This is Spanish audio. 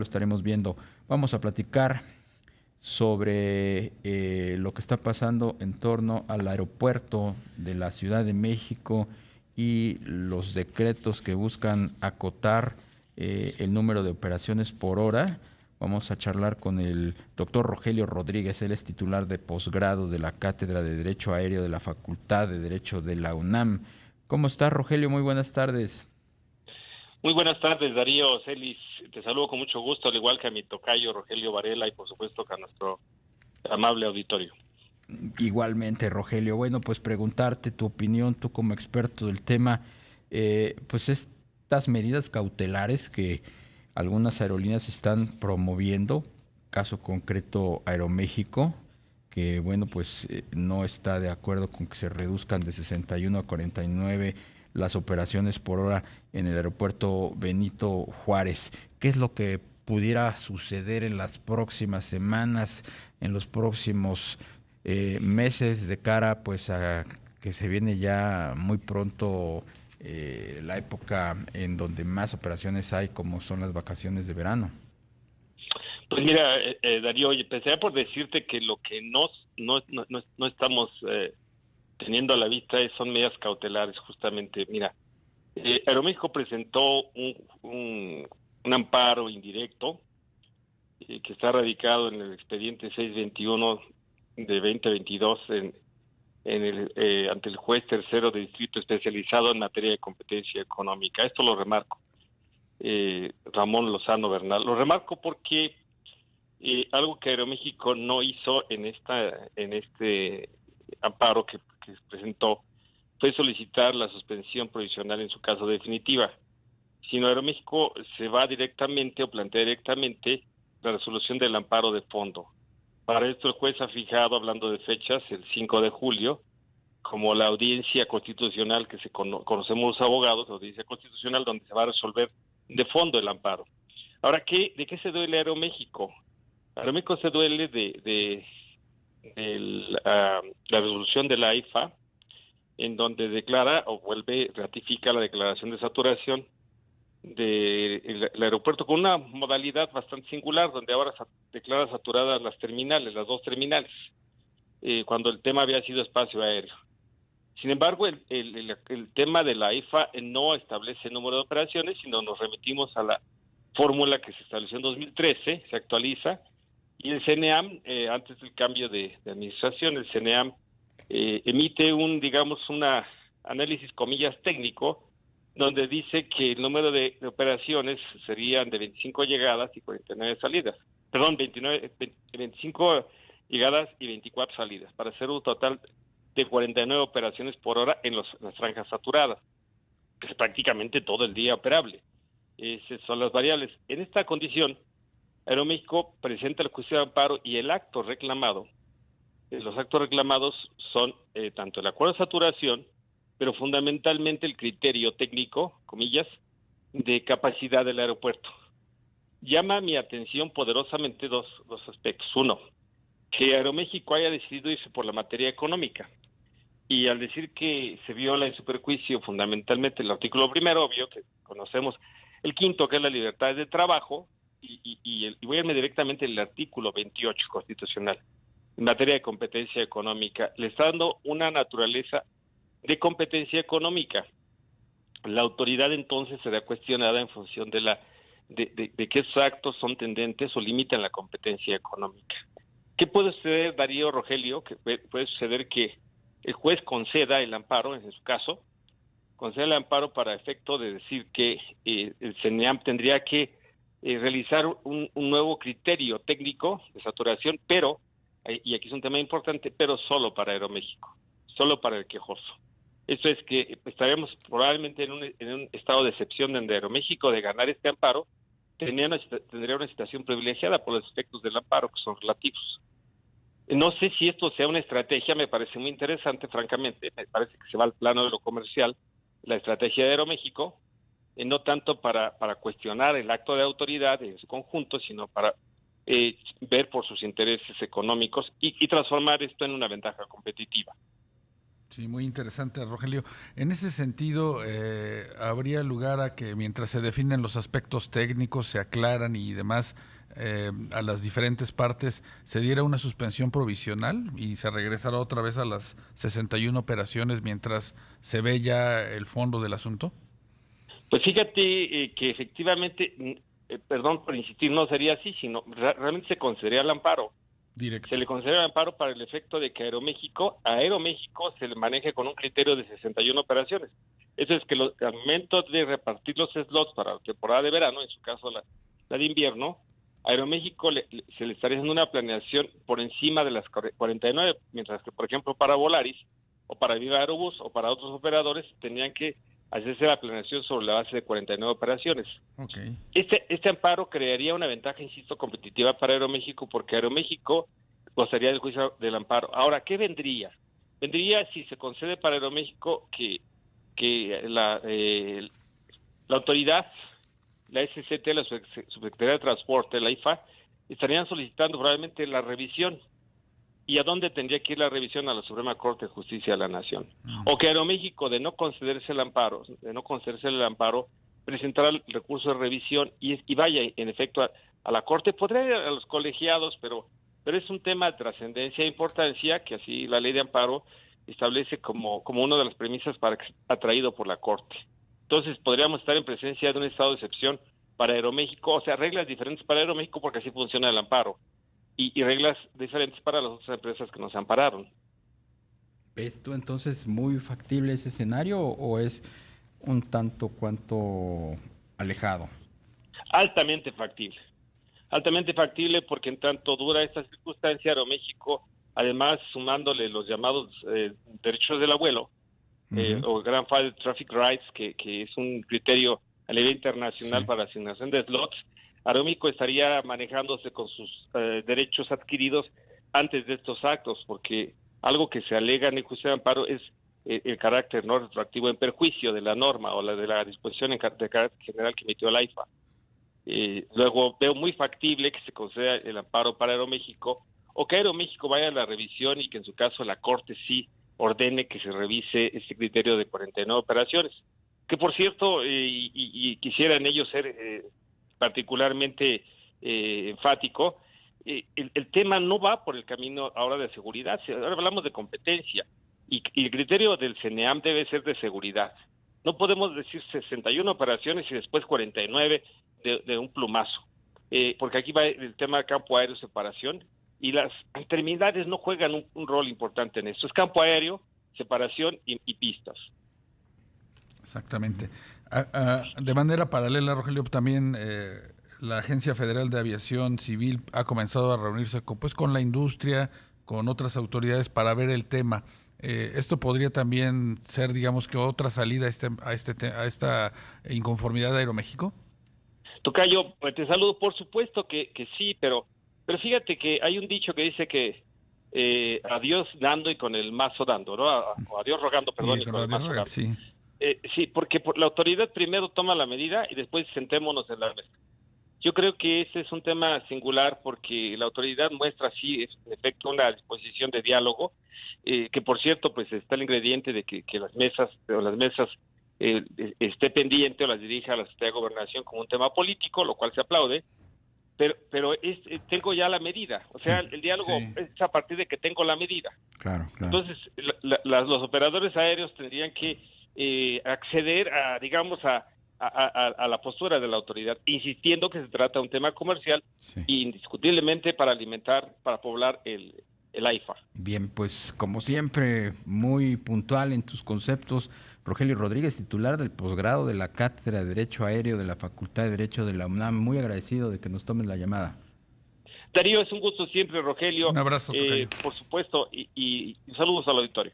lo estaremos viendo. Vamos a platicar sobre lo que está pasando en torno al aeropuerto de la Ciudad de México y los decretos que buscan acotar el número de operaciones por hora. Vamos a charlar con el doctor Rogelio Rodríguez. Él es titular de posgrado de la Cátedra de Derecho Aéreo de la Facultad de Derecho de la UNAM. ¿Cómo estás, Rogelio? Muy buenas tardes. Muy buenas tardes, Darío Celis. Te saludo con mucho gusto, al igual que a mi tocayo Rogelio Varela y por supuesto que a nuestro amable auditorio. Igualmente, Rogelio. Bueno, pues preguntarte tu opinión, tú como experto del tema, pues estas medidas cautelares que algunas aerolíneas están promoviendo, caso concreto Aeroméxico, que bueno, pues no está de acuerdo con que se reduzcan de 61 a 49 las operaciones por hora en el aeropuerto Benito Juárez. ¿Qué es lo que pudiera suceder en las próximas semanas, en los próximos meses de cara pues a que se viene ya muy pronto la época en donde más operaciones hay, como son las vacaciones de verano? Pues mira, Darío, oye, empecé por decirte que lo que no estamos teniendo a la vista son medidas cautelares, justamente. Mira, Aeroméxico presentó un amparo indirecto que está radicado en el expediente 621 de 2022 ante el juez tercero de distrito especializado en materia de competencia económica. Esto lo remarco, Ramón Lozano Bernal. Lo remarco porque algo que Aeroméxico no hizo en este amparo que presentó fue solicitar la suspensión provisional en su caso definitiva, sino Aeroméxico se va directamente o plantea directamente la resolución del amparo de fondo. Para esto el juez ha fijado, hablando de fechas, el 5 de julio, como la audiencia constitucional que conocemos los abogados, la audiencia constitucional donde se va a resolver de fondo el amparo. Ahora, ¿de qué se duele Aeroméxico? Aeroméxico se duele la resolución de la AIFA, en donde declara o ratifica la declaración de saturación del aeropuerto con una modalidad bastante singular, donde ahora declara saturadas las terminales, las dos terminales, cuando el tema había sido espacio aéreo. Sin embargo, el tema de la IFA no establece el número de operaciones, sino nos remitimos a la fórmula que se estableció en 2013, se actualiza, y el CNEAM, antes del cambio de administración, el CNEAM emite un análisis, comillas, técnico, donde dice que el número de operaciones serían de 25 llegadas y 49 salidas. Perdón, 25 llegadas y 24 salidas, para hacer un total de 49 operaciones por hora en las franjas saturadas, que es prácticamente todo el día operable. Esas son las variables. En esta condición, Aeroméxico presenta el juicio de amparo y el acto reclamado. Los actos reclamados son tanto el acuerdo de saturación, pero fundamentalmente el criterio técnico, comillas, de capacidad del aeropuerto. Llama mi atención poderosamente dos aspectos. Uno, que Aeroméxico haya decidido irse por la materia económica. Y al decir que se viola en superjuicio fundamentalmente el artículo primero, obvio que conocemos, el quinto, que es la libertad de trabajo, y voy a irme directamente al artículo 28 constitucional, en materia de competencia económica, le está dando una naturaleza de competencia económica. La autoridad entonces será cuestionada en función de qué actos son tendentes o limitan la competencia económica. ¿Qué puede suceder, Darío, Rogelio? Que puede suceder que el juez conceda el amparo, en su caso, conceda el amparo para efecto de decir que el CNEAM tendría que realizar un nuevo criterio técnico de saturación, pero, y aquí es un tema importante, pero solo para Aeroméxico, solo para el quejoso. Esto es que estaríamos probablemente en un estado de excepción donde Aeroméxico, de ganar este amparo, tendría una situación privilegiada por los efectos del amparo, que son relativos. No sé si esto sea una estrategia, me parece muy interesante, francamente, me parece que se va al plano de lo comercial, la estrategia de Aeroméxico, no tanto para cuestionar el acto de autoridad en su conjunto, sino para ver por sus intereses económicos y transformar esto en una ventaja competitiva. Sí, muy interesante, Rogelio. En ese sentido, ¿habría lugar a que mientras se definen los aspectos técnicos, se aclaran y demás, a las diferentes partes, se diera una suspensión provisional y se regresara otra vez a las 61 operaciones mientras se ve ya el fondo del asunto? Pues fíjate que efectivamente, perdón por insistir, no sería así, sino realmente se concedería el amparo. Se Directo. le concede el amparo para el efecto de que a Aeroméxico se le maneje con un criterio de 61 operaciones. Eso es que al momento de repartir los slots para la temporada de verano, en su caso la de invierno, a Aeroméxico se le estaría haciendo una planeación por encima de las 49, mientras que, por ejemplo, para Volaris o para Viva Aerobús o para otros operadores tenían que hacerse la planeación sobre la base de 49 operaciones. Okay. Este amparo crearía una ventaja, insisto, competitiva para Aeroméxico, porque Aeroméxico gozaría del juicio del amparo. Ahora, ¿qué vendría? Vendría, si se concede para Aeroméxico, que la autoridad, la SCT, la Subsecretaría de Transporte, la IFA, estarían solicitando probablemente la revisión. ¿Y a dónde tendría que ir la revisión? A la Suprema Corte de Justicia de la Nación. O que Aeroméxico, de no concederse el amparo, presentará el recurso de revisión y vaya, en efecto, a la Corte. Podría ir a los colegiados, pero es un tema de trascendencia e importancia que así la ley de amparo establece como una de las premisas para que sea atraído por la Corte. Entonces, podríamos estar en presencia de un estado de excepción para Aeroméxico, o sea, reglas diferentes para Aeroméxico porque así funciona el amparo. Y reglas diferentes para las otras empresas que nos ampararon. ¿Ves tú entonces muy factible ese escenario o es un tanto cuanto alejado? Altamente factible porque en tanto dura esta circunstancia, Aeroméxico, además sumándole los llamados derechos del avuelo, o Grandfather Traffic Rights, que es un criterio a nivel internacional para asignación de slots, Aeroméxico estaría manejándose con sus derechos adquiridos antes de estos actos, porque algo que se alega en el juicio de amparo es el carácter no retroactivo en perjuicio de la norma o de la disposición de carácter general que emitió la IFA. Luego veo muy factible que se conceda el amparo para Aeroméxico o que Aeroméxico vaya a la revisión y que en su caso la Corte sí ordene que se revise este criterio de 49 operaciones. Que por cierto, y quisieran ellos ser particularmente enfático, el tema no va por el camino ahora de seguridad, ahora hablamos de competencia y el criterio del CENEAM debe ser de seguridad. No podemos decir 61 operaciones y después 49 de un plumazo, porque aquí va el tema de campo aéreo, separación, y las terminales no juegan un rol importante en esto. Es campo aéreo, separación y pistas. Exactamente. De manera paralela, Rogelio, también la Agencia Federal de Aviación Civil ha comenzado a reunirse con la industria, con otras autoridades para ver el tema. Esto podría también ser, digamos, que otra salida a esta inconformidad de Aeroméxico. Tocayo, pues te saludo, por supuesto que sí, pero fíjate que hay un dicho que dice que a Dios dando y con el mazo dando, ¿no? O a Dios rogando, perdón, y con el mazo dando. Sí. Sí, porque la autoridad primero toma la medida y después sentémonos en la mesa. Yo creo que ese es un tema singular porque la autoridad muestra sí, en efecto, una disposición de diálogo, que por cierto, pues está el ingrediente de que las mesas esté pendiente o las dirija a la Secretaría de Gobernación como un tema político, lo cual se aplaude, pero tengo ya la medida, o sea, el diálogo es a partir de que tengo la medida. Claro. Entonces, los operadores aéreos tendrían que acceder a, digamos, a la postura de la autoridad, insistiendo que se trata de un tema comercial indiscutiblemente para poblar el AIFA. Bien, pues como siempre, muy puntual en tus conceptos, Rogelio Rodríguez, titular del posgrado de la Cátedra de Derecho Aéreo de la Facultad de Derecho de la UNAM, muy agradecido de que nos tomes la llamada. Darío, es un gusto siempre, Rogelio. Un abrazo, tocayo. Por supuesto, y saludos al auditorio.